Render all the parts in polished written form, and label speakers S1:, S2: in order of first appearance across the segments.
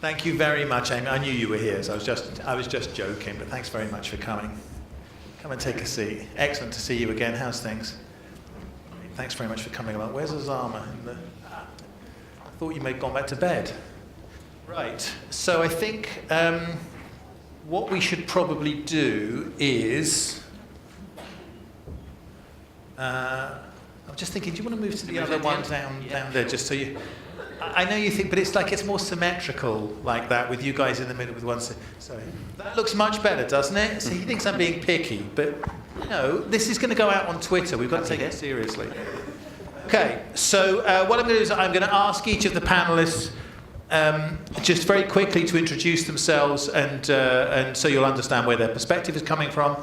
S1: Thank you very much, Amy. I knew you were here, so I was just joking, but thanks very much for coming. Come and take a seat. Excellent to see you again. How's things? Thanks very much for coming along. Where's Osama? I thought you may have gone back to bed. Right. So I think what we should probably do is... I'm just thinking, do you want to move to the other one down there, just so you... I know you think, but it's like it's more symmetrical like that, with you guys in the middle with one... Sorry. That looks much better, doesn't it? So he thinks I'm being picky, but no, this is going to go out on Twitter. We've got to take it seriously. Okay, so what I'm going to do is I'm going to ask each of the panelists just very quickly to introduce themselves, and so you'll understand where their perspective is coming from,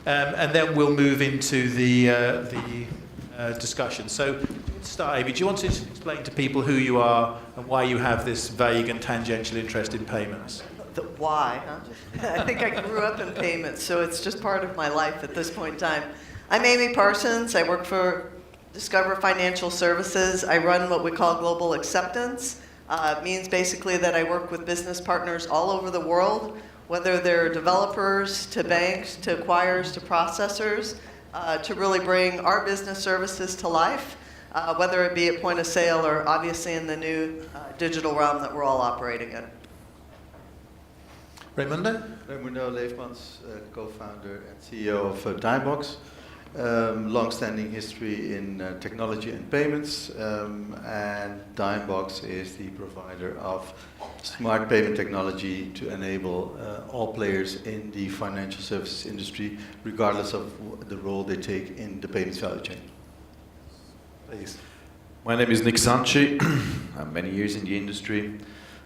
S1: and then we'll move into the discussion. So, to start, Amy, do you want to explain to people who you are and why you have this vague and tangential interest in payments?
S2: The why, huh? I think I grew up in payments, so it's just part of my life at this point in time. I'm Amy Parsons. I work for Discover Financial Services. I run what we call global acceptance. It means basically that I work with business partners all over the world, whether they're developers, to banks, to acquirers, to processors, to really bring our business services to life, whether it be at point of sale or obviously in the new digital realm that we're all operating in.
S1: Raimundo?
S3: Raimundo Leefmans, co-founder and CEO of Dimebox. Long-standing history in technology and payments, and Dimebox is the provider of smart payment technology to enable all players in the financial services industry, regardless of the role they take in the payments value chain.
S1: Please.
S4: My name is Nick Sanchi. I'm many years in the industry,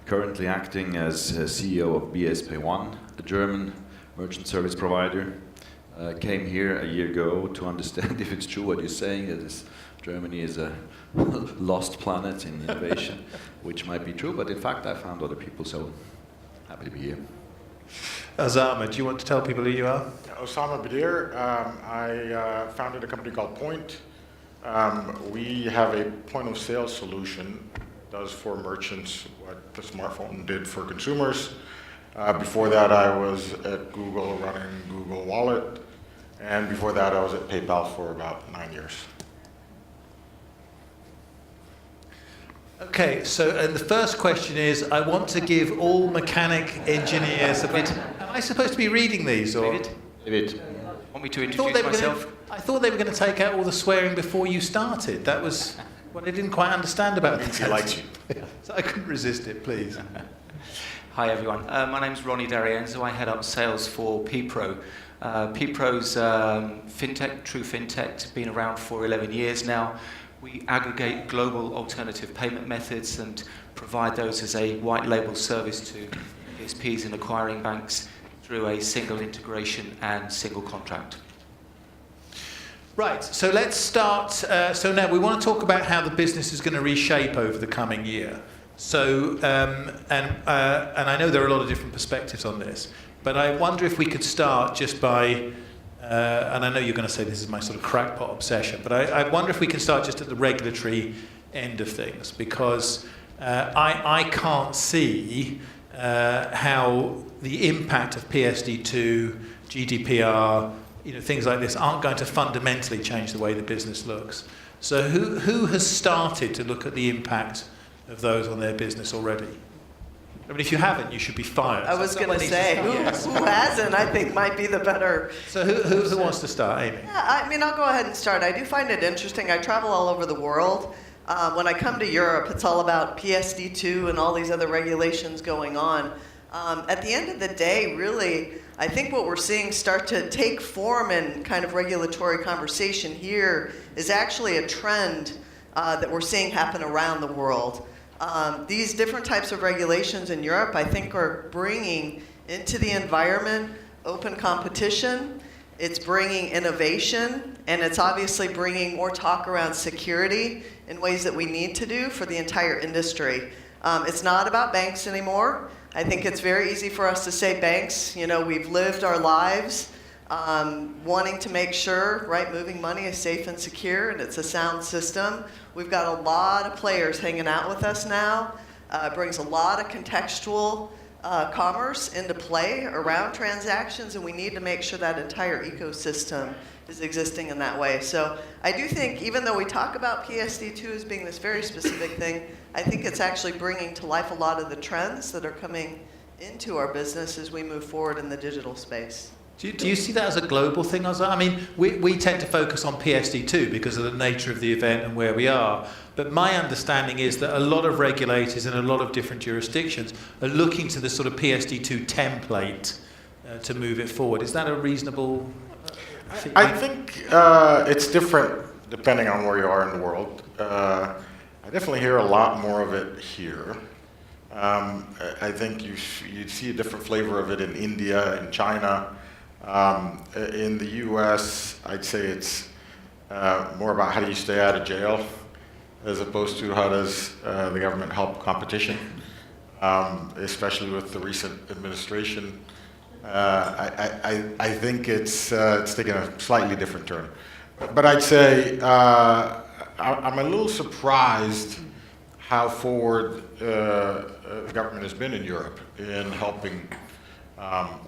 S4: currently acting as CEO of BSP1, a German merchant service provider. Came here a year ago to understand if it's true what you're saying, that Germany is a lost planet in innovation, which might be true, but in fact I found other people, so happy to be here.
S1: Osama, do you want to tell people who you are?
S5: Osama Badir. I founded a company called Point. We have a point of sale solution, does for merchants what the smartphone did for consumers. Before that I was at Google running Google Wallet. And before that, I was at PayPal for about 9 years.
S1: Okay, so and the first question is, I want to give all mechanic engineers a bit... Am I supposed to be reading these? Or?
S4: David.
S6: Want me to introduce myself?
S1: I thought they were going to take out all the swearing before you started. That was what I didn't quite understand about it.
S5: He likes you.
S1: So I couldn't resist it, please.
S6: Hi everyone, my name's Ronnie D'Arienzo. I head up sales for PPro. PPro's fintech, true fintech, been around for 11 years now. We aggregate global alternative payment methods and provide those as a white label service to PSPs and acquiring banks through a single integration and single contract.
S1: Right, so let's start. So now we want to talk about how the business is going to reshape over the coming year. So, and I know there are a lot of different perspectives on this, but I wonder if we could start just by, and I know you're going to say this is my sort of crackpot obsession, but I wonder if we can start just at the regulatory end of things, because I can't see how the impact of PSD2, GDPR, things like this aren't going to fundamentally change the way the business looks. So who has started to look at the impact of those on their business already? I mean, if you haven't, you should be fired.
S2: I was going to say, who hasn't, I think, might be the better.
S1: So who wants to start, Amy?
S2: Yeah, I mean, I'll go ahead and start. I do find it interesting. I travel all over the world. When I come to Europe, it's all about PSD2 and all these other regulations going on. At the end of the day, really, I think what we're seeing start to take form in kind of regulatory conversation here is actually a trend that we're seeing happen around the world. These different types of regulations in Europe, I think, are bringing into the environment open competition. It's bringing innovation, and it's obviously bringing more talk around security in ways that we need to do for the entire industry. It's not about banks anymore. I think it's very easy for us to say banks, we've lived our lives wanting to make sure, right, moving money is safe and secure and it's a sound system. We've got a lot of players hanging out with us now. brings a lot of contextual commerce into play around transactions, and we need to make sure that entire ecosystem is existing in that way. So I do think, even though we talk about PSD2 as being this very specific thing, I think it's actually bringing to life a lot of the trends that are coming into our business as we move forward in the digital space.
S1: Do you see that as a global thing? I mean, we tend to focus on PSD2 because of the nature of the event and where we are. But my understanding is that a lot of regulators in a lot of different jurisdictions are looking to the sort of PSD2 template to move it forward. Is that a reasonable...
S5: I think it's different depending on where you are in the world. I definitely hear a lot more of it here. I think you'd see a different flavor of it in India, in China. In the US, I'd say it's more about how do you stay out of jail as opposed to how does the government help competition, especially with the recent administration. I think it's taken a slightly different turn. But I'd say I'm a little surprised how forward the government has been in Europe in helping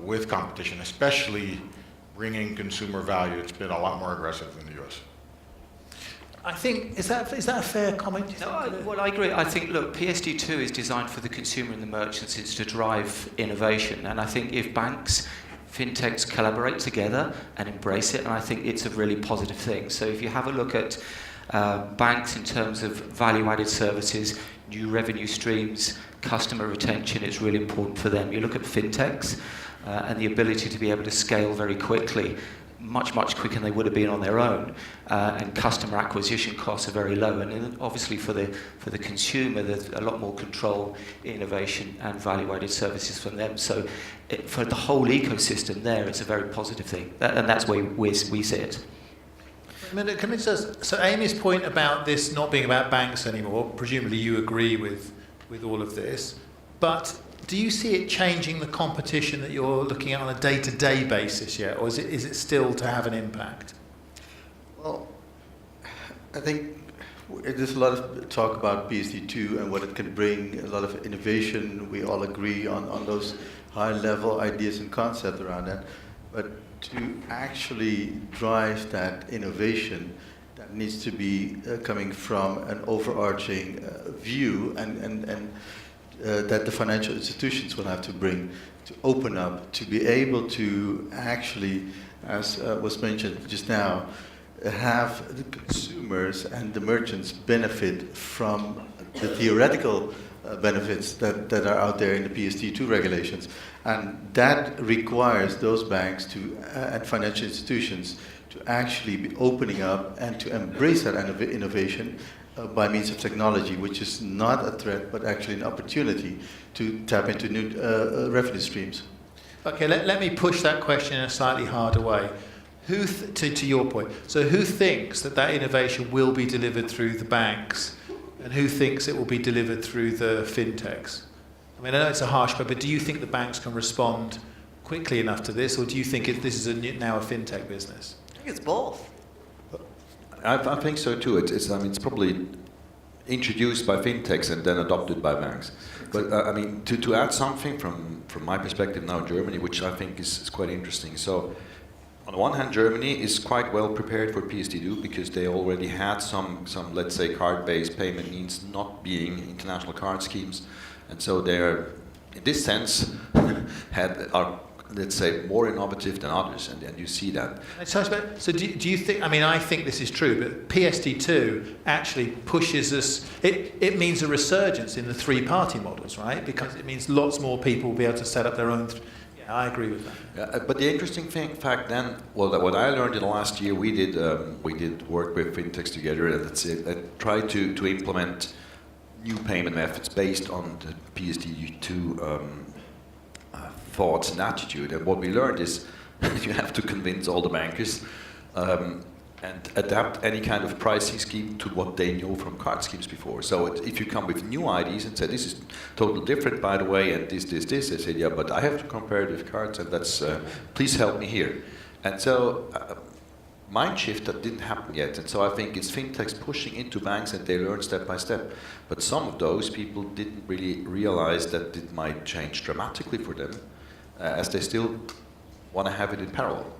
S5: with competition, especially bringing consumer value. It's been a lot more aggressive than the US.
S1: I think, is that a fair comment?
S6: Well, I agree. I think, look, PSD2 is designed for the consumer and the merchants. It's to drive innovation. And I think if banks, fintechs collaborate together and embrace it, and I think it's a really positive thing. So if you have a look at banks in terms of value-added services, new revenue streams, customer retention, it's really important for them. You look at fintechs and the ability to be able to scale very quickly, much quicker than they would have been on their own, and customer acquisition costs are very low. And then obviously for the consumer, there's a lot more control, innovation, and value-added services from them. So for the whole ecosystem there, it's a very positive thing, and that's where we see it.
S1: So Amy's point about this not being about banks anymore, presumably you agree with all of this, but do you see it changing the competition that you're looking at on a day-to-day basis yet, or is it still to have an impact?
S3: Well, I think there's a lot of talk about PSD2 and what it can bring, a lot of innovation. We all agree on those high-level ideas and concepts around that. But to actually drive that innovation, that needs to be coming from an overarching view and that the financial institutions will have to bring to open up, to be able to actually, as was mentioned just now, have the consumers and the merchants benefit from the theoretical benefits that are out there in the PSD2 regulations. And that requires those banks to and financial institutions to actually be opening up and to embrace that innovation by means of technology, which is not a threat, but actually an opportunity to tap into new revenue streams.
S1: Okay, let me push that question in a slightly harder way. To your point, so who thinks that innovation will be delivered through the banks, and who thinks it will be delivered through the fintechs? I mean, I know it's a harsh, but do you think the banks can respond quickly enough to this, or do you think this is now a fintech business?
S2: I think it's both.
S4: I think so too. It's probably introduced by fintechs and then adopted by banks. But I mean, to add something from my perspective now, Germany, which I think is quite interesting. So, on the one hand, Germany is quite well prepared for PSD2 because they already had some let's say card-based payment means not being international card schemes, and so they're in this sense are let's say more innovative than others, and you see that.
S1: So do you think? I mean, I think this is true, but PSD2 actually pushes us. It means a resurgence in the three-party models, right? Because it means lots more people will be able to set up their own. I agree with that.
S4: Yeah, but the interesting fact then, well, what I learned in the last year, we did work with fintechs together, and tried to implement new payment methods based on the PSD2 thoughts and attitude. And what we learned is you have to convince all the bankers and adapt any kind of pricing scheme to what they know from card schemes before. So if you come with new ideas and say, this is totally different, by the way, and this, they say, yeah, but I have to compare it with cards, and that's, please help me here. And so mind shift that didn't happen yet. And so I think it's fintechs pushing into banks and they learn step by step. But some of those people didn't really realize that it might change dramatically for them, as they still want to have it in parallel.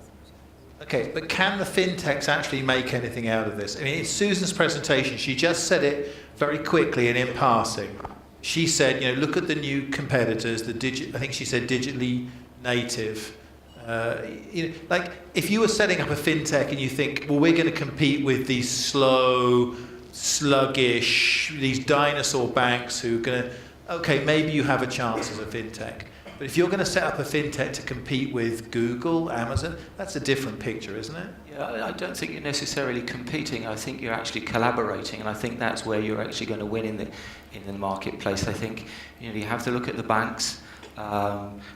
S1: Okay, but can the fintechs actually make anything out of this? I mean, in Susan's presentation, she just said it very quickly and in passing. She said, you know, look at the new competitors, I think she said digitally native. You know, like, if you were setting up a fintech and you think, well, we're going to compete with these slow, sluggish, these dinosaur banks who are going to, okay, maybe you have a chance as a fintech. But if you're going to set up a fintech to compete with Google, Amazon, that's a different picture, isn't it?
S6: Yeah, I don't think you're necessarily competing. I think you're actually collaborating, and I think that's where you're actually going to win in the marketplace. I think you have to look at the banks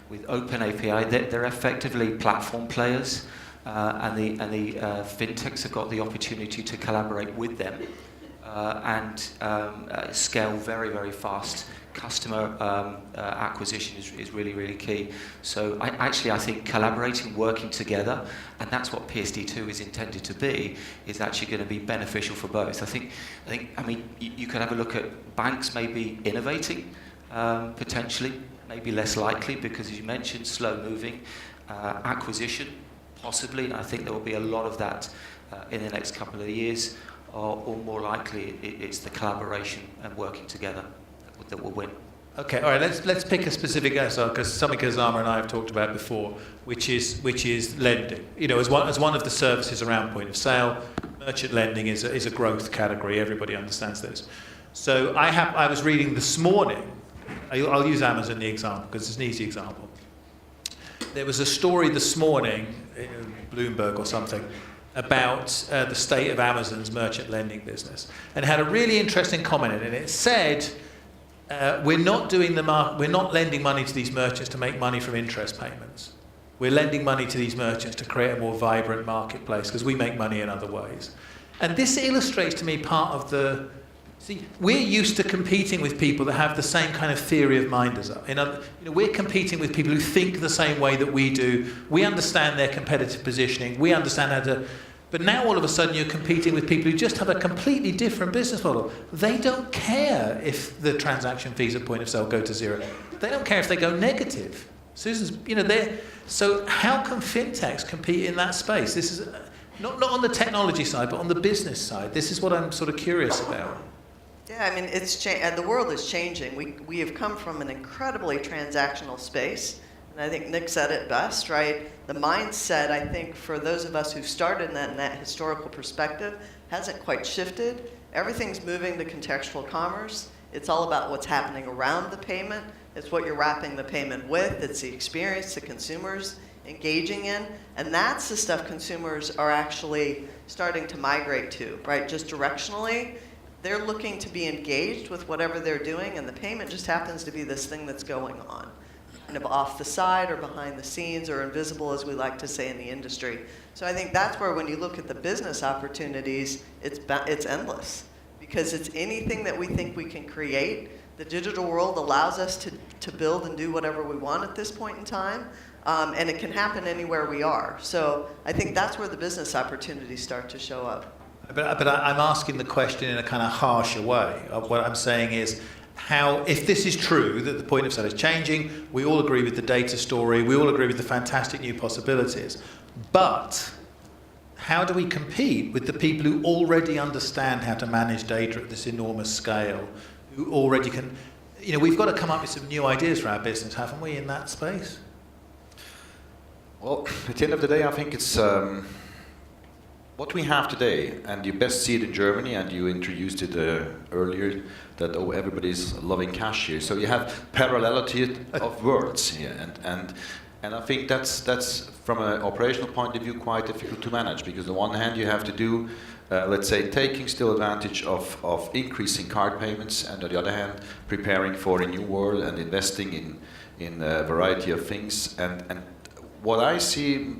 S6: with open API. They're effectively platform players, and the fintechs have got the opportunity to collaborate with them and scale very, very fast. Customer acquisition is really, really key. So I think collaborating, working together, and that's what PSD2 is intended to be, is actually going to be beneficial for both. I mean, you could have a look at banks maybe innovating, potentially, maybe less likely, because as you mentioned, slow moving, acquisition, possibly, and I think there will be a lot of that in the next couple of years, or more likely it's the collaboration and working together that will win.
S1: Okay, all right. Let's pick a specific answer, because something Osama and I have talked about before, which is lending. You know, as one of the services around point of sale, merchant lending is a growth category. Everybody understands this. So I was reading this morning. I'll use Amazon the example because it's an easy example. There was a story this morning, in Bloomberg or something, about the state of Amazon's merchant lending business, and had a really interesting comment in it. It said, we're not lending money to these merchants to make money from interest payments. We're lending money to these merchants to create a more vibrant marketplace because we make money in other ways. And this illustrates to me part of the... See, we're used to competing with people that have the same kind of theory of mind as us. We're competing with people who think the same way that we do. We understand their competitive positioning. We understand how to... But now all of a sudden you're competing with people who just have a completely different business model. They don't care if the transaction fees at point of sale go to zero. They don't care if they go negative. Susan's, so how can fintechs compete in that space? This is not on the technology side, but on the business side. This is what I'm sort of curious about.
S2: Yeah, I mean, the world is changing. We have come from an incredibly transactional space. And I think Nick said it best, right? The mindset, I think, for those of us who started in that historical perspective, hasn't quite shifted. Everything's moving to contextual commerce. It's all about what's happening around the payment. It's what you're wrapping the payment with. It's the experience the consumers engaging in. And that's the stuff consumers are actually starting to migrate to, right? Just directionally, they're looking to be engaged with whatever they're doing, and the payment just happens to be this thing that's going on. Kind of off the side or behind the scenes or invisible, as we like to say in the industry. So I think that's where, when you look at the business opportunities, it's endless, because it's anything that we think we can create. The digital world allows us to build and do whatever we want at this point in time, and it can happen anywhere we are. So I think that's where the business opportunities start to show up.
S1: But I'm asking the question in a kind of harsher way. What I'm saying is, if this is true, that the point of sale is changing, we all agree with the data story, we all agree with the fantastic new possibilities, but how do we compete with the people who already understand how to manage data at this enormous scale, who already can... we've got to come up with some new ideas for our business, haven't we, in that space?
S4: Well, at the end of the day, I think it's... what we have today, and you best see it in Germany, and you introduced it earlier, that everybody's loving cash here. So you have parallelity of worlds here, and I think that's from an operational point of view quite difficult to manage, because on the one hand you have to do, let's say, taking still advantage of increasing card payments, and on the other hand preparing for a new world and investing in a variety of things. And what I see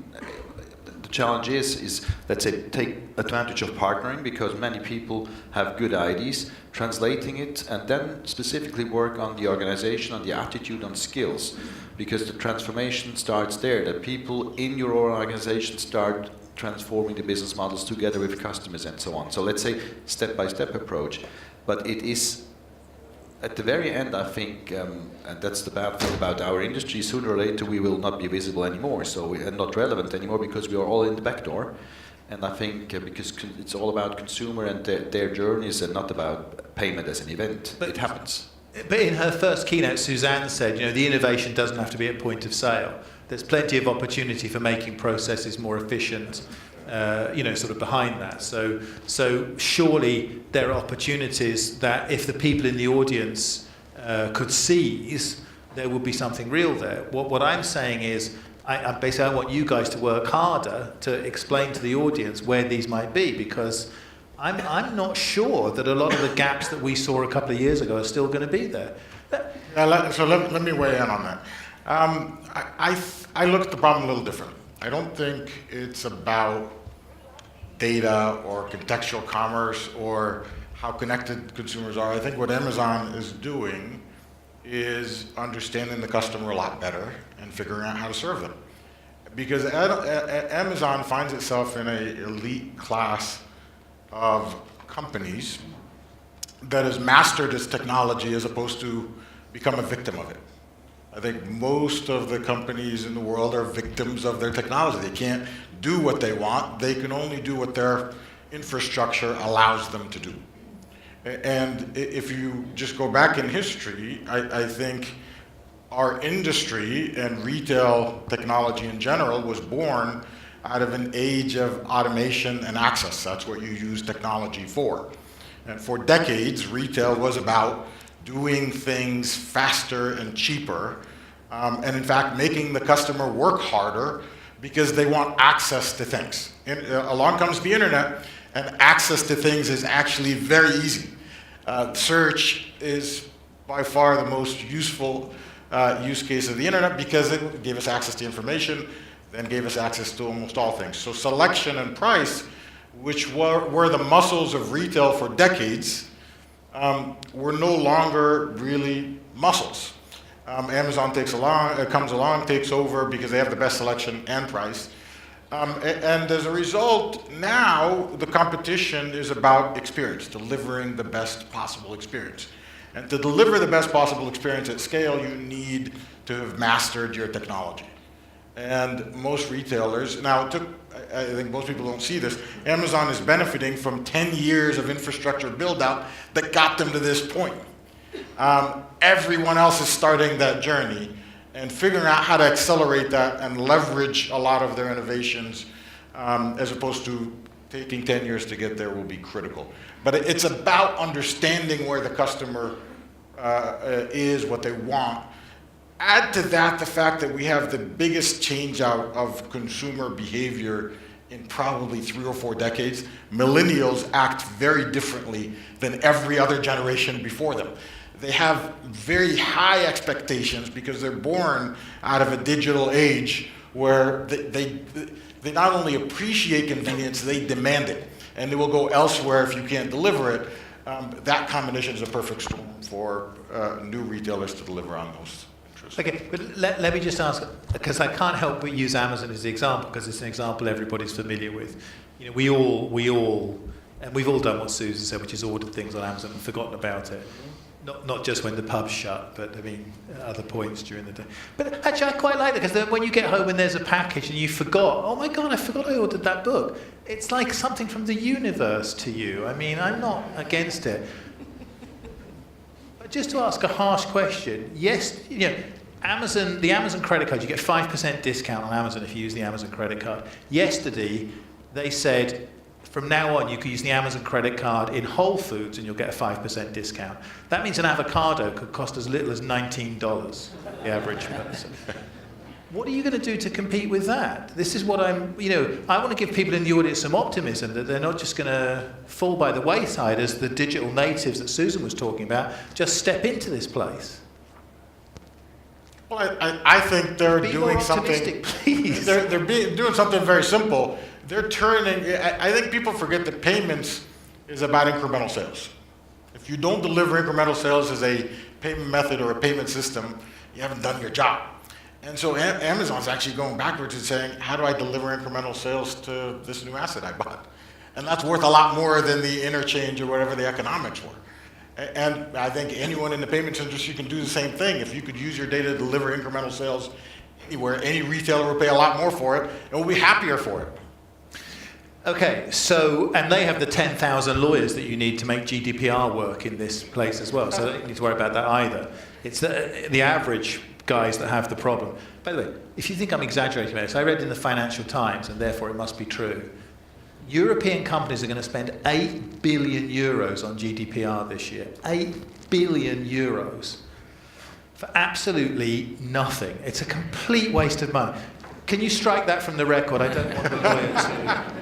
S4: challenge is, let's say, take advantage of partnering, because many people have good ideas, translating it, and then specifically work on the organization, on the attitude, on skills, because the transformation starts there, that people in your organization start transforming the business models together with customers and so on. So let's say step-by-step approach. But it is, at the very end, I think, and that's the bad thing about our industry, sooner or later we will not be visible anymore, so we are not relevant anymore because we are all in the back door. And I think because it's all about consumer and their journeys and not about payment as an event. But it happens.
S1: But in her first keynote, Suzanne said, the innovation doesn't have to be at point of sale. There's plenty of opportunity for making processes more efficient, sort of behind that. So surely there are opportunities that if the people in the audience could seize, there would be something real there. What I'm saying is, I basically want you guys to work harder to explain to the audience where these might be, because I'm not sure that a lot of the gaps that we saw a couple of years ago are still going to be there.
S5: So let me weigh in on that. I look at the problem a little different. I don't think it's about data or contextual commerce or how connected consumers are. I think what Amazon is doing is understanding the customer a lot better and figuring out how to serve them. Because Amazon finds itself in an elite class of companies that has mastered its technology as opposed to become a victim of it. I think most of the companies in the world are victims of their technology. They can't do what they want. They can only do what their infrastructure allows them to do. And if you just go back in history, I think our industry and retail technology in general was born out of an age of automation and access. That's what you use technology for. And for decades, retail was about doing things faster and cheaper, and in fact, making the customer work harder because they want access to things. And, along comes the internet, and access to things is actually very easy. Search is by far the most useful use case of the internet because it gave us access to information and gave us access to almost all things. So selection and price, which were the muscles of retail for decades, were no longer really muscles. Amazon comes along, takes over because they have the best selection and price. And as a result, now the competition is about experience, delivering the best possible experience. And to deliver the best possible experience at scale, you need to have mastered your technology. And most retailers, now I think most people don't see this, Amazon is benefiting from 10 years of infrastructure build out that got them to this point. Everyone else is starting that journey and figuring out how to accelerate that and leverage a lot of their innovations as opposed to taking 10 years to get there will be critical. But it's about understanding where the customer is, what they want. Add to that the fact that we have the biggest change out of consumer behavior in probably 3 or 4 decades. Millennials act very differently than every other generation before them. They have very high expectations because they're born out of a digital age where they not only appreciate convenience, they demand it. And they will go elsewhere if you can't deliver it. That combination is a perfect storm for new retailers to deliver on those.
S1: Okay, but let me just ask, because I can't help but use Amazon as the example, because it's an example everybody's familiar with. We all, and we've all done what Susan said, which is ordered things on Amazon and forgotten about it. Not just when the pub's shut, but other points during the day. But actually, I quite like that, because when you get home and there's a package and you forgot, oh my God, I forgot I ordered that book. It's like something from the universe to you. I mean, I'm not against it. But just to ask a harsh question, yes, Amazon, the Amazon credit card, you get 5% discount on Amazon if you use the Amazon credit card. Yesterday, they said, from now on, you can use the Amazon credit card in Whole Foods and you'll get a 5% discount. That means an avocado could cost as little as $19, the average person. What are you going to do to compete with that? This is what I want to give people in the audience some optimism that they're not just going to fall by the wayside as the digital natives that Susan was talking about just step into this place.
S5: Well, I think they're doing something.
S1: Please.
S5: They're doing something very simple. They're turning. I think people forget that payments is about incremental sales. If you don't deliver incremental sales as a payment method or a payment system, you haven't done your job. And so Amazon's actually going backwards and saying, how do I deliver incremental sales to this new asset I bought? And that's worth a lot more than the interchange or whatever the economics were. And I think anyone in the payments industry can do the same thing. If you could use your data to deliver incremental sales anywhere, any retailer will pay a lot more for it and will be happier for it.
S1: Okay, so, and they have the 10,000 lawyers that you need to make GDPR work in this place as well, so you don't need to worry about that either. It's the average guys that have the problem. By the way, if you think I'm exaggerating about this, I read in the Financial Times, and therefore it must be true, European companies are going to spend 8 billion euros on GDPR this year. 8 billion euros for absolutely nothing. It's a complete waste of money. Can you strike that from the record? I don't want the lawyers to.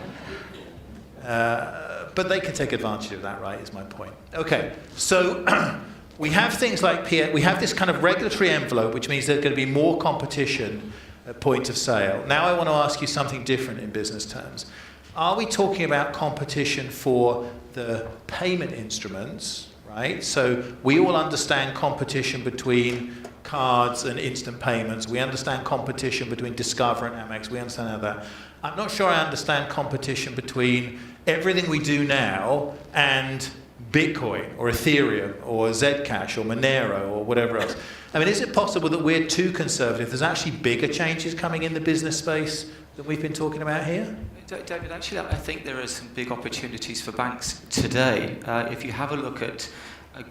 S1: But they can take advantage of that, right, is my point. Okay, so we have things like we have this kind of regulatory envelope, which means there's going to be more competition at point of sale. Now I want to ask you something different in business terms. Are we talking about competition for the payment instruments, right? So we all understand competition between cards and instant payments. We understand competition between Discover and Amex. We understand all that. I'm not sure I understand competition between everything we do now and Bitcoin or Ethereum or Zcash or Monero or whatever else. I mean, is it possible that we're too conservative? There's actually bigger changes coming in the business space that we've been talking about here?
S6: David, actually, I think there are some big opportunities for banks today. If you have a look at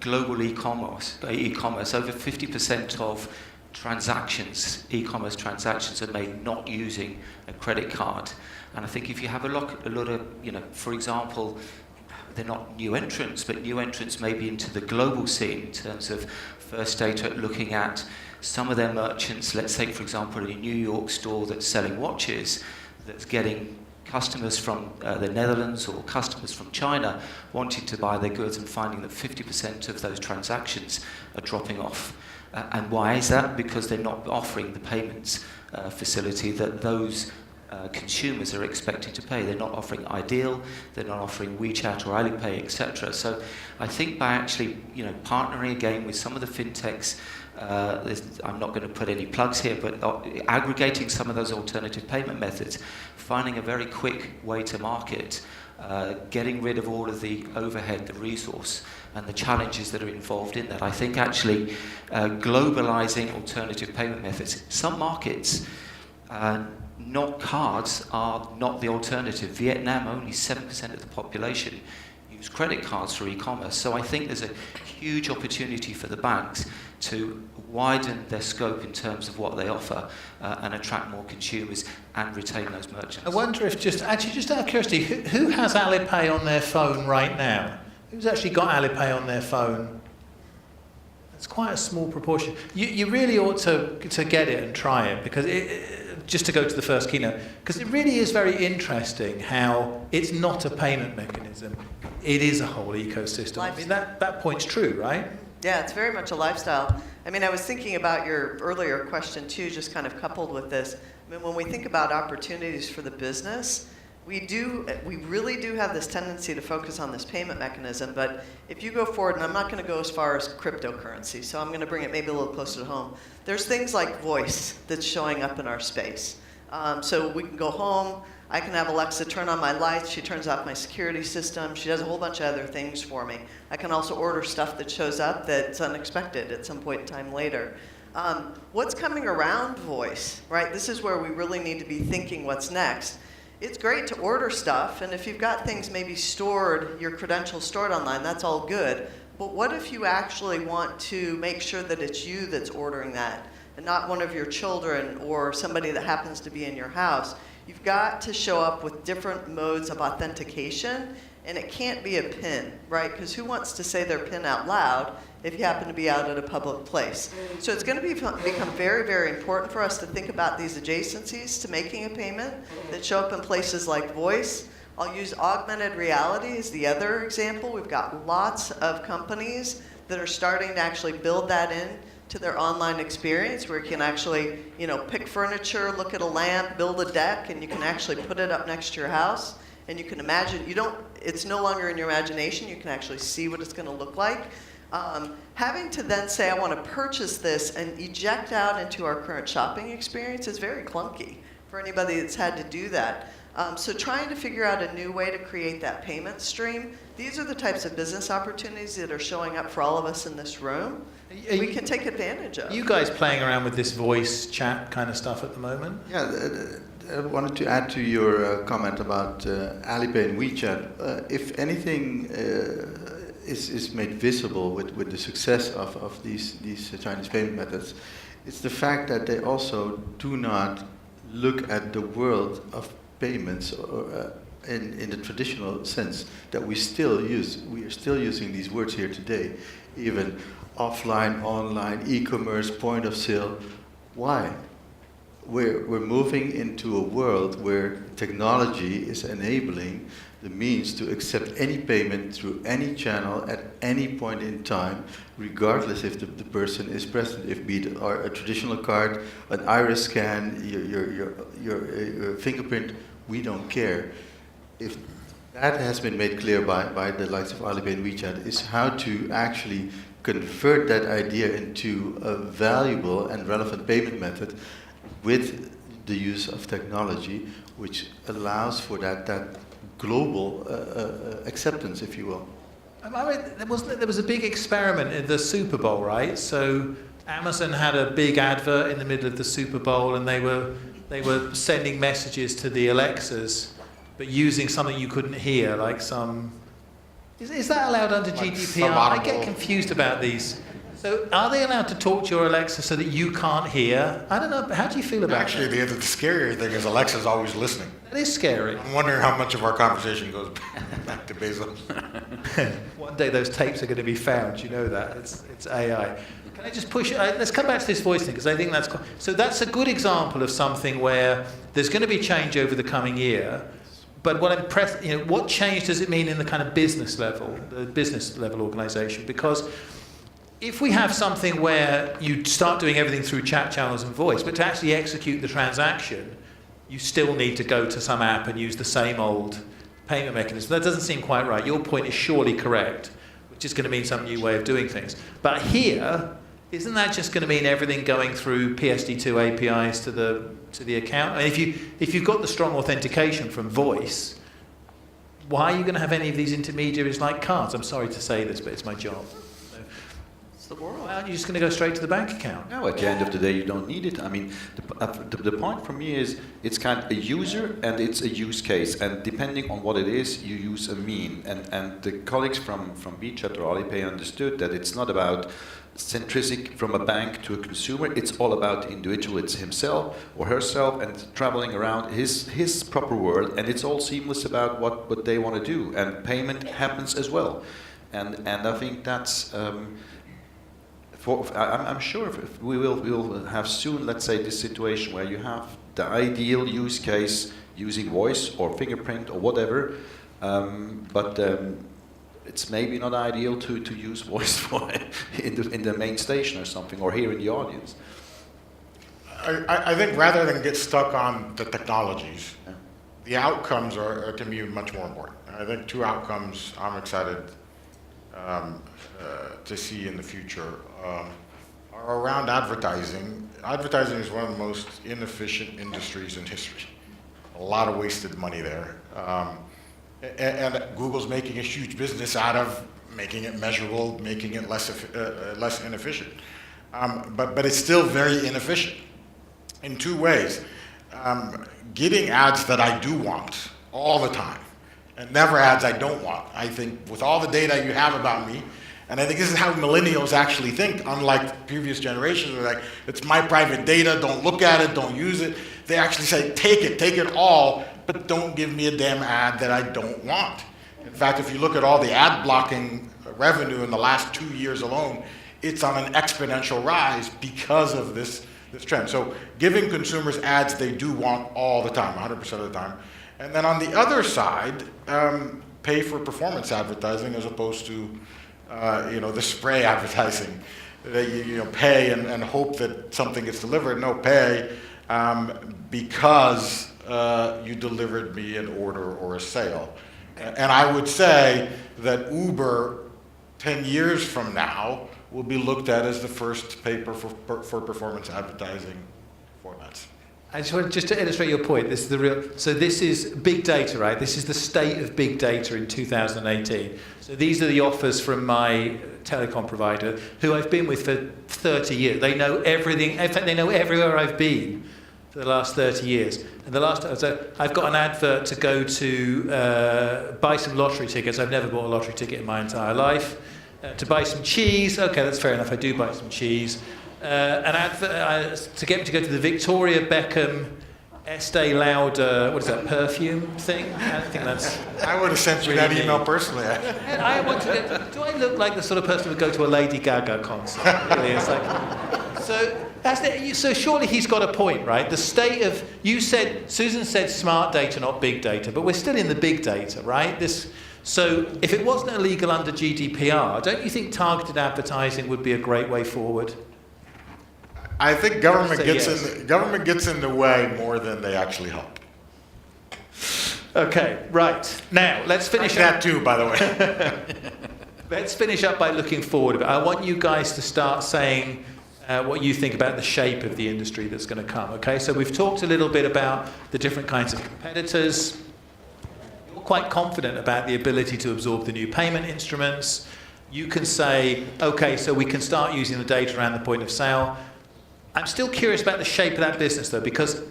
S6: global e-commerce, over 50% of transactions, e-commerce transactions, are made not using a credit card. And I think if you have a lot of, for example, they're not new entrants, but new entrants maybe into the global scene in terms of First Data looking at some of their merchants, let's say, for example, a New York store that's selling watches, that's getting customers from the Netherlands or customers from China wanting to buy their goods and finding that 50% of those transactions are dropping off. And why is that? Because they're not offering the payments facility that those consumers are expecting to pay. They're not offering Ideal, they're not offering WeChat or Alipay, etc. So I think by actually partnering again with some of the fintechs, I'm not going to put any plugs here, but aggregating some of those alternative payment methods, finding a very quick way to market, getting rid of all of the overhead, the resource, and the challenges that are involved in that. I think actually globalizing alternative payment methods. Some markets, not cards, are not the alternative. Vietnam, only 7% of the population use credit cards for e-commerce. So I think there's a huge opportunity for the banks to widen their scope in terms of what they offer and attract more consumers and retain those merchants.
S1: I wonder if just out of curiosity, who has Alipay on their phone right now? Who's actually got Alipay on their phone? It's quite a small proportion. You really ought to get it and try it, because just to go to the first keynote, because it really is very interesting how it's not a payment mechanism. It is a whole ecosystem. I mean, that point's true, right?
S2: Yeah, it's very much a lifestyle. I mean, I was thinking about your earlier question too, just kind of coupled with this. I mean, when we think about opportunities for the business, we really do have this tendency to focus on this payment mechanism, but if you go forward, and I'm not going to go as far as cryptocurrency, so I'm going to bring it maybe a little closer to home. There's things like voice that's showing up in our space. So we can go home, I can have Alexa turn on my lights, she turns off my security system, she does a whole bunch of other things for me. I can also order stuff that shows up that's unexpected at some point in time later. What's coming around voice, right? This is where we really need to be thinking what's next. It's great to order stuff, and if you've got things maybe stored, your credentials stored online, that's all good. But what if you actually want to make sure that it's you that's ordering that, and not one of your children or somebody that happens to be in your house? You've got to show up with different modes of authentication, and it can't be a PIN, right? Because who wants to say their PIN out loud if you happen to be out at a public place? So it's going to become very, very important for us to think about these adjacencies to making a payment that show up in places like voice. I'll use augmented reality as the other example. We've got lots of companies that are starting to actually build that in to their online experience, where you can actually, pick furniture, look at a lamp, build a deck, and you can actually put it up next to your house. And you can imagine, it's no longer in your imagination, you can actually see what it's going to look like. Having to then say, I want to purchase this and eject out into our current shopping experience is very clunky for anybody that's had to do that. So trying to figure out a new way to create that payment stream, these are the types of business opportunities that are showing up for all of us in this room. We can take advantage of.
S1: You guys playing around with this voice chat kind of stuff at the moment?
S3: Yeah, I wanted to add to your comment about Alipay and WeChat. If anything is made visible with the success of these Chinese payment methods, it's the fact that they also do not look at the world of payments or, in the traditional sense that we still use. We are still using these words here today, even offline, online, e-commerce, point of sale. Why? We're moving into a world where technology is enabling the means to accept any payment through any channel at any point in time, regardless if the person is present, if be it a traditional card, an iris scan, your fingerprint, we don't care. If that has been made clear by the likes of Alipay and WeChat, is how to actually convert that idea into a valuable and relevant payment method with the use of technology, which allows for that global acceptance, if you will.
S1: I mean, there was a big experiment in the Super Bowl, right? So Amazon had a big advert in the middle of the Super Bowl, and they were sending messages to the Alexas, but using something you couldn't hear, like some. Is that allowed under
S5: Like
S1: GDPR? I get confused about these. So are they allowed to talk to your Alexa so that you can't hear? I don't know. How do you feel about
S5: Actually,
S1: that?
S5: the scarier thing is Alexa's always listening.
S1: That is scary.
S5: I'm wondering how much of our conversation goes back to Bezos.
S1: One day those tapes are going to be found. You know that. It's AI. Can I just push? Let's come back to this voice thing, because I think that's so. That's a good example of something where there's going to be change over the coming year. But what what change does it mean in the kind of business level, the business level organization? Because if we have something where you start doing everything through chat channels and voice, but to actually execute the transaction, you still need to go to some app and use the same old payment mechanism. That doesn't seem quite right. Your point is surely correct, which is going to mean some new way of doing things. But here, isn't that just going to mean everything going through PSD2 APIs to the account? I mean, if you've got the strong authentication from voice, why are you going to have any of these intermediaries like cards? I'm sorry to say this, but it's my job.
S2: The world.
S1: Why aren't you just going to go straight to the bank account?
S4: No, at the end of the day, you don't need it. I mean, the point for me is it's kind of a user and it's a use case. And depending on what it is, you use a mean. And the colleagues from WeChat or Alipay understood that it's not about centric from a bank to a consumer. It's all about the individual. It's himself or herself and traveling around his proper world. And it's all seamless about what they want to do. And payment happens as well. And I think that's... I'm sure if we will have soon, let's say, this situation where you have the ideal use case using voice or fingerprint or whatever, but it's maybe not ideal to use voice for in the main station or something, or here in the audience.
S5: I think rather than get stuck on the technologies, the outcomes are to me much more important. I think two outcomes I'm excited to see in the future are around advertising. Advertising is one of the most inefficient industries in history. A lot of wasted money there. And Google's making a huge business out of making it measurable, making it less inefficient. But it's still very inefficient in two ways. Getting ads that I do want all the time, and never ads I don't want. I think with all the data you have about me, and I think this is how millennials actually think, unlike previous generations, they're like, it's my private data, don't look at it, don't use it. They actually say, take it all, but don't give me a damn ad that I don't want. In fact, if you look at all the ad blocking revenue in the last 2 years alone, it's on an exponential rise because of this trend. So giving consumers ads they do want all the time, 100% of the time. And then on the other side, pay for performance advertising as opposed to the spray advertising. That you pay and hope that something gets delivered. No, pay because you delivered me an order or a sale. And I would say that Uber 10 years from now will be looked at as the first paper for performance advertising formats.
S1: I just want to illustrate your point. This is the real. So this is big data, right? This is the state of big data in 2018. So these are the offers from my telecom provider, who I've been with for 30 years. They know everything. In fact, they know everywhere I've been for the last 30 years. And the last, so I've got an advert to go to buy some lottery tickets. I've never bought a lottery ticket in my entire life. To buy some cheese. Okay, that's fair enough. I do buy some cheese. An advert to get me to go to the Victoria Beckham Estee Lauder, what is that, perfume thing? I think that's...
S5: I would have sent you that email personally.
S1: I want to get, do I look like the sort of person who would go to a Lady Gaga concert? Really, it's like... So surely he's got a point, right? The state of... Susan said smart data, not big data, but we're still in the big data, right? So if it wasn't illegal under GDPR, don't you think targeted advertising would be a great way forward?
S5: I think government gets in the way more than they actually help.
S1: Okay, right. Now, let's finish
S5: up. That too, by the way.
S1: Let's finish up by looking forward. I want you guys to start saying what you think about the shape of the industry that's going to come. Okay, so we've talked a little bit about the different kinds of competitors. You're quite confident about the ability to absorb the new payment instruments. You can say, okay, so we can start using the data around the point of sale. I'm still curious about the shape of that business, though, because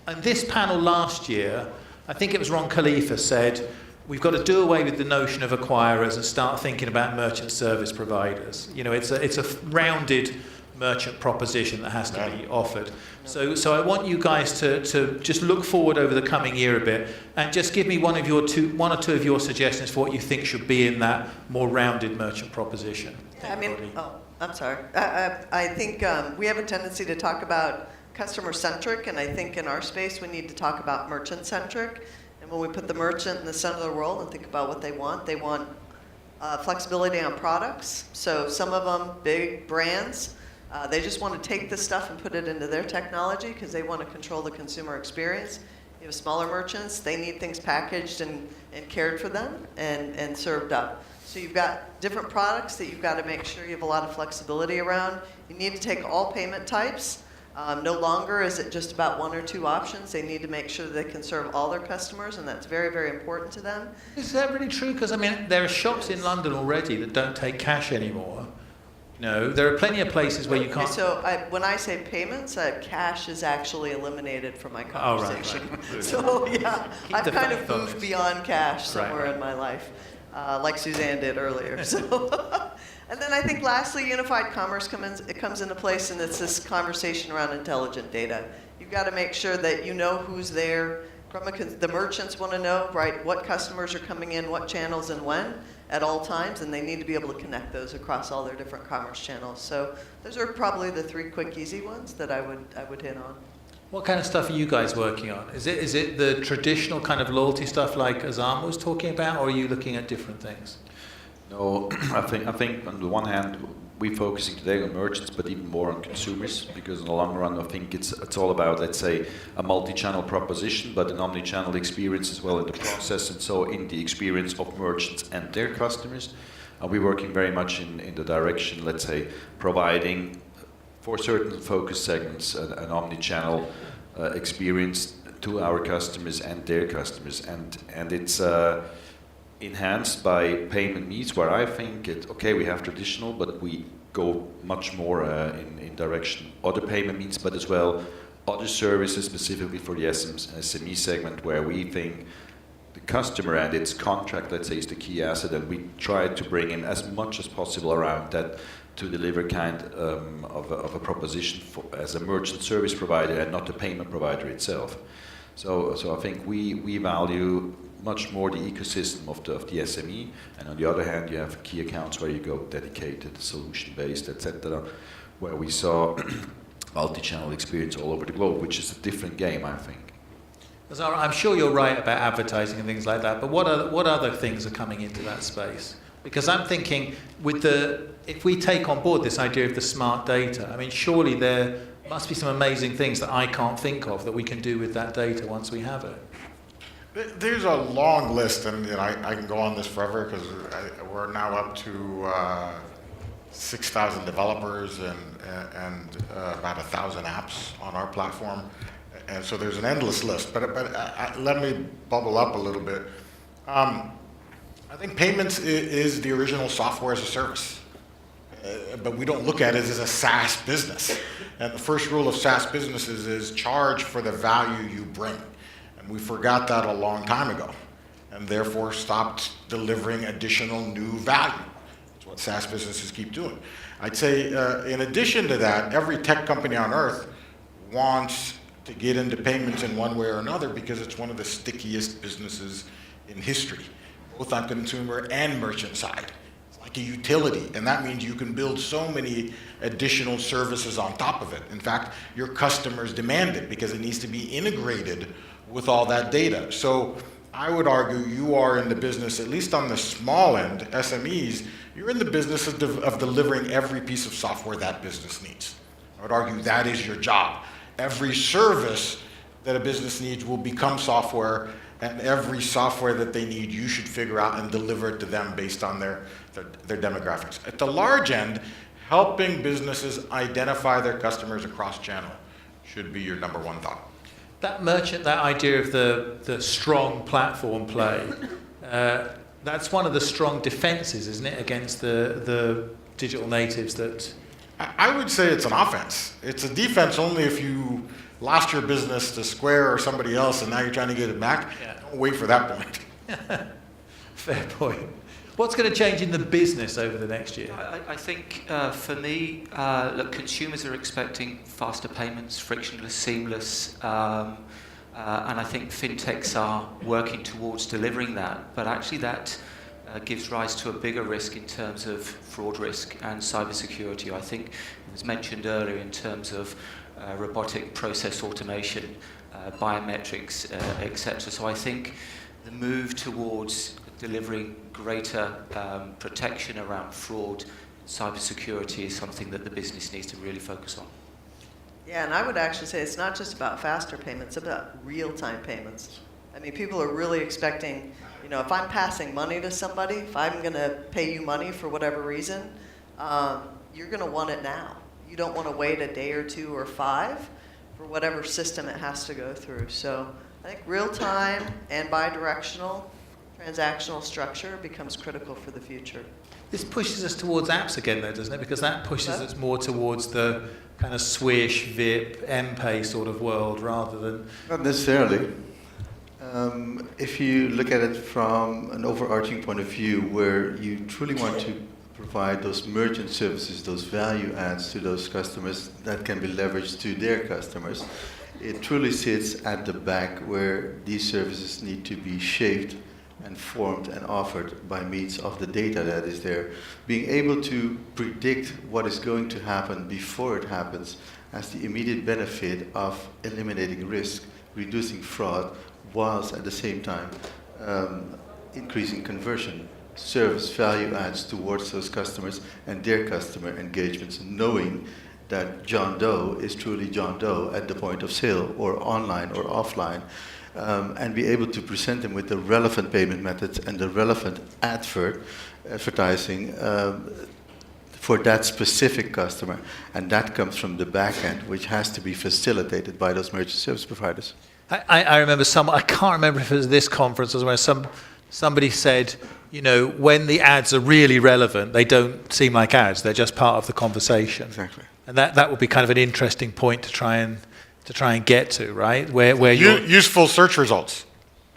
S1: on this panel last year, I think it was Ron Khalifa said, we've got to do away with the notion of acquirers and start thinking about merchant service providers. You know, it's a rounded merchant proposition that has to be offered. So I want you guys to just look forward over the coming year a bit and just give me one or two of your suggestions for what you think should be in that more rounded merchant proposition.
S2: I'm sorry. I think we have a tendency to talk about customer-centric, and I think in our space we need to talk about merchant-centric. And when we put the merchant in the center of the world and think about what they want flexibility on products. So some of them, big brands, they just want to take this stuff and put it into their technology because they want to control the consumer experience. You have smaller merchants, they need things packaged and cared for them and served up. So you've got different products that you've got to make sure you have a lot of flexibility around. You need to take all payment types. No longer is it just about one or two options. They need to make sure that they can serve all their customers, and that's very, very important to them.
S1: Is that really true? Because, I mean, there are shops in London already that don't take cash anymore. You know, there are plenty of places where you can't...
S2: Okay, so when I say payments, cash is actually eliminated from my conversation.
S1: Oh, right.
S2: So, yeah, I've kind of moved beyond cash somewhere in my life. Like Suzanne did earlier. So, and then I think lastly, unified commerce comes into place, and it's this conversation around intelligent data. You've got to make sure that you know who's there. The merchants want to know, right, what customers are coming in, what channels and when at all times, and they need to be able to connect those across all their different commerce channels. So those are probably the three quick, easy ones that I would hit on.
S1: What kind of stuff are you guys working on? Is it the traditional kind of loyalty stuff like Azam was talking about, or are you looking at different things?
S4: No, I think on the one hand we're focusing today on merchants, but even more on consumers, because in the long run I think it's all about, let's say, a multi-channel proposition, but an omni-channel experience as well in the process, and so in the experience of merchants and their customers. We're working very much in the direction, let's say, providing for certain focus segments an omni-channel experience to our customers and their customers, and it's enhanced by payment means, where I think we have traditional, but we go much more in direction other payment means, but as well other services specifically for the SME segment, where we think the customer and its contract, let's say, is the key asset, and we try to bring in as much as possible around that to deliver kind of a proposition as a merchant service provider and not the payment provider itself. So I think we value much more the ecosystem of the SME, and on the other hand you have key accounts where you go dedicated, solution-based, etc., where we saw multi-channel experience all over the globe, which is a different game, I think.
S1: Zara, I'm sure you're right about advertising and things like that, but what other things are coming into that space? Because I'm thinking, if we take on board this idea of the smart data, I mean, surely there must be some amazing things that I can't think of that we can do with that data once we have it.
S5: There's a long list, and I can go on this forever because we're now up to 6,000 developers and about 1,000 apps on our platform, and so there's an endless list. But let me bubble up a little bit. I think payments is the original software as a service, but we don't look at it as a SaaS business. And the first rule of SaaS businesses is charge for the value you bring. And we forgot that a long time ago, and therefore stopped delivering additional new value. That's what SaaS businesses keep doing. I'd say in addition to that, every tech company on earth wants to get into payments in one way or another because it's one of the stickiest businesses in history, both on consumer and merchant side. It's like a utility, and that means you can build so many additional services on top of it. In fact, your customers demand it because it needs to be integrated with all that data. So I would argue you are in the business, at least on the small end, SMEs, you're in the business of delivering every piece of software that business needs. I would argue that is your job. Every service that a business needs will become software, and every software that they need, you should figure out and deliver it to them based on their demographics. At the large end, helping businesses identify their customers across channel should be your number one thought.
S1: That idea of the strong platform play, that's one of the strong defenses, isn't it, against the digital natives that...
S5: I would say it's an offense. It's a defense only if you lost your business to Square or somebody else and now you're trying to get it back. Yeah. Don't wait for that point.
S1: Fair point. What's going to change in the business over the next year?
S6: I think for me, look, consumers are expecting faster payments, frictionless, seamless, and I think fintechs are working towards delivering that. But actually that gives rise to a bigger risk in terms of fraud risk and cybersecurity. I think it was mentioned earlier in terms of robotic process automation, biometrics, etc. So I think the move towards delivering greater protection around fraud, cybersecurity is something that the business needs to really focus on.
S2: Yeah, and I would actually say it's not just about faster payments, it's about real-time payments. I mean, people are really expecting, if I'm passing money to somebody, if I'm going to pay you money for whatever reason, you're going to want it now. You don't want to wait a day or 2 or 5 for whatever system it has to go through. So I think real-time and bi-directional transactional structure becomes critical for the future.
S1: This pushes us towards apps again, though, doesn't it? Because that pushes us more towards the kind of Swish, VIP, Mpe sort of world rather than...
S3: Not necessarily. If you look at it from an overarching point of view where you truly want to provide those merchant services, those value adds to those customers that can be leveraged to their customers, it truly sits at the back where these services need to be shaped and formed and offered by means of the data that is there. Being able to predict what is going to happen before it happens has the immediate benefit of eliminating risk, reducing fraud, whilst at the same time increasing conversion, service value adds towards those customers and their customer engagements, knowing that John Doe is truly John Doe at the point of sale or online or offline, and be able to present them with the relevant payment methods and the relevant advertising for that specific customer. And that comes from the back end, which has to be facilitated by those merchant service providers.
S1: I remember I can't remember if it was this conference or where somebody said, when the ads are really relevant, they don't seem like ads, they're just part of the conversation.
S3: Exactly.
S1: And that would be kind of an interesting point to try and get to, right? Where
S5: useful search results.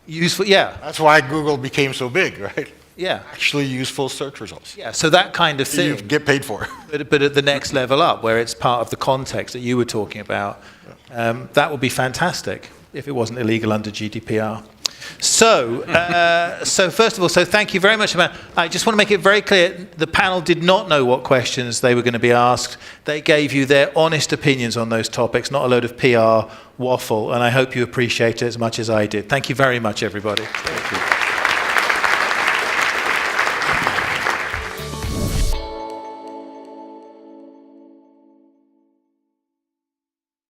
S1: Useful, yeah.
S5: That's why Google became so big, right?
S1: Yeah.
S5: Actually useful search results.
S1: Yeah, so that kind of thing.
S5: You get paid for.
S1: But at the next level up, where it's part of the context that you were talking about, that would be fantastic if it wasn't illegal under GDPR. So first of all, thank you very much. I just want to make it very clear, the panel did not know what questions they were going to be asked. They gave you their honest opinions on those topics, not a load of PR waffle, and I hope you appreciate it as much as I did. Thank you very much, everybody.
S3: Thank you.